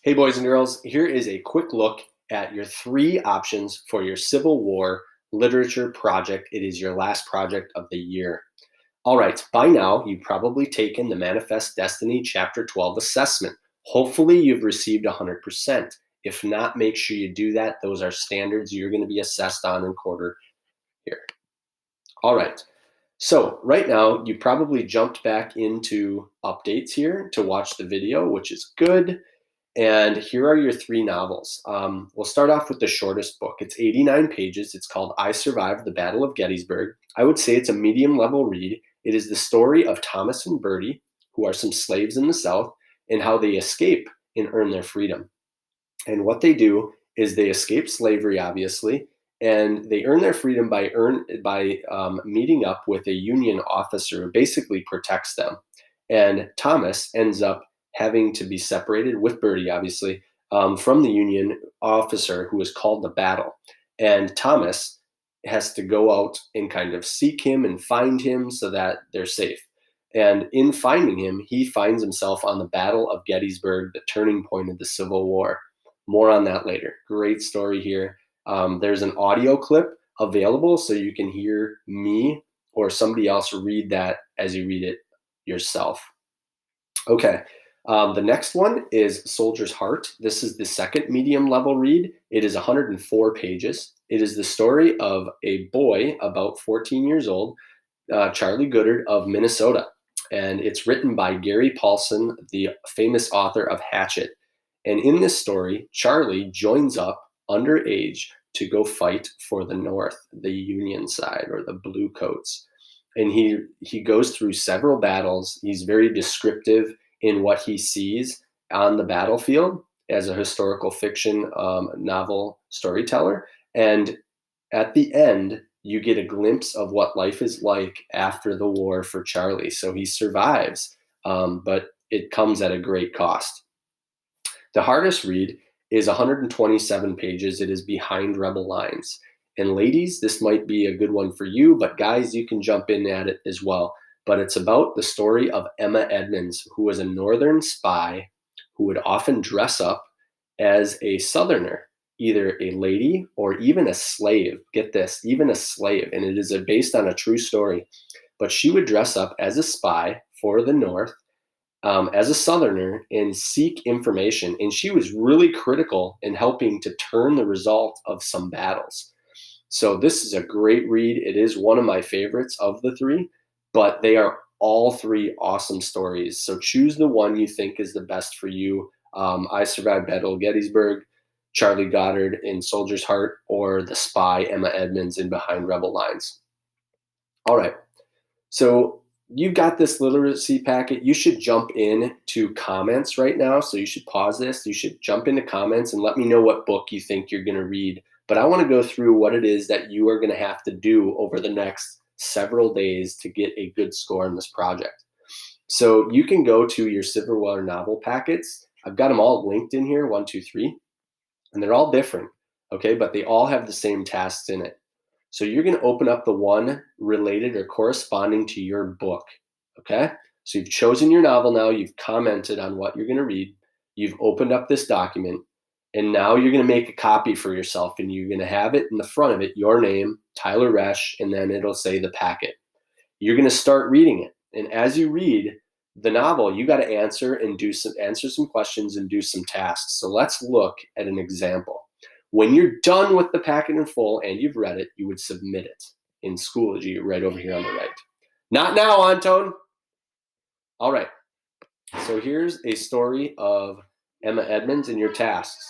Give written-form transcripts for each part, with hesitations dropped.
Hey boys and girls, here is a quick look at your three options for your Civil War literature project. It is your last project of the year. All right, by now you've probably taken the Manifest Destiny Chapter 12 assessment. Hopefully you've received 100%. If not, make sure you do that. Those are standards you're going to be assessed on in quarter here. All right, so right now you probably jumped back into updates here to watch the video, which is good. And here are your three novels. We'll start off with the shortest book. It's 89 pages. It's called I Survived the Battle of Gettysburg. I would say it's a medium level read. It is the story of Thomas and Bertie, who are some slaves in the South, and how they escape and earn their freedom. And what they do is they escape slavery, obviously, and they earn their freedom by meeting up with a Union officer who basically protects them. And Thomas ends up having to be separated with Bertie, obviously, from the Union officer who is called the battle. And Thomas has to go out and kind of seek him and find him so that they're safe. And in finding him, he finds himself on the Battle of Gettysburg, the turning point of the Civil War. More on that later. Great story here. There's an audio clip available so you can hear me or somebody else read that as you read it yourself. Okay. The next one is Soldier's Heart. This is the second medium level read. It is 104 pages. It is the story of a boy about 14 years old, Charlie Goddard of Minnesota. And it's written by Gary Paulsen, the famous author of Hatchet. And in this story, Charlie joins up underage to go fight for the North, the Union side, or the Blue Coats. And he goes through several battles. He's very descriptive in what he sees on the battlefield as a historical fiction novel storyteller. And at the end, you get a glimpse of what life is like after the war for Charlie. So he survives, but it comes at a great cost. The hardest read is 127 pages. It is Behind Rebel Lines. And ladies, this might be a good one for you, but guys, you can jump in at it as well. But it's about the story of Emma Edmonds, who was a Northern spy who would often dress up as a Southerner, either a lady or even a slave. Get this, even a slave. And it is based on a true story. But she would dress up as a spy for the North, as a Southerner, and seek information. And she was really critical in helping to turn the result of some battles. So this is a great read. It is one of my favorites of the three, but they are all three awesome stories. So choose the one you think is the best for you. I Survived Battle of Gettysburg, Charlie Goddard in Soldier's Heart, or The Spy, Emma Edmonds in Behind Rebel Lines. All right. So you've got this literacy packet. You should jump in to comments right now. So you should pause this. You should jump into comments and let me know what book you think you're going to read. But I want to go through what it is that you are going to have to do over the next several days to get a good score on this project. So you can go to your Civil War novel packets. I've got them all linked in here, 1, 2, 3, and they're all different, okay? But they all have the same tasks in it. So you're going to open up the one related or corresponding to your book, okay? So you've chosen your novel now. You've commented on what you're going to read. You've opened up this document, and now you're going to make a copy for yourself, and you're going to have it in the front of it, your name, Tyler Resch, and then it'll say the packet. You're going to start reading it. And as you read the novel, you got to answer some questions and do some tasks. So let's look at an example. When you're done with the packet in full and you've read it, you would submit it in Schoology right over here on the right. Not now, Anton. All right. So here's a story of Emma Edmonds and your tasks.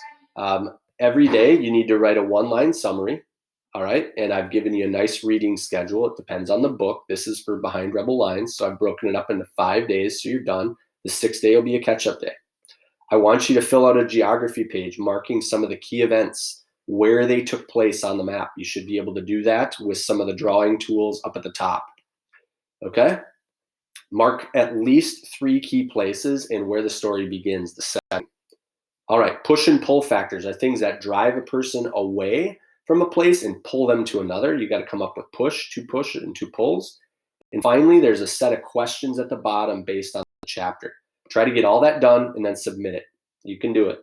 Every day you need to write a one-line summary. All right. And I've given you a nice reading schedule. It depends on the book. This is for Behind Rebel Lines. So I've broken it up into 5 days. So you're done. The 6th day will be a catch-up day. I want you to fill out a geography page marking some of the key events, where they took place on the map. You should be able to do that with some of the drawing tools up at the top. Okay? Mark at least 3 key places and where the story begins, the setting. All right, push and pull factors are things that drive a person away from a place and pull them to another. You got to come up with two push and 2 pulls. And finally, there's a set of questions at the bottom based on the chapter. Try to get all that done and then submit it. You can do it.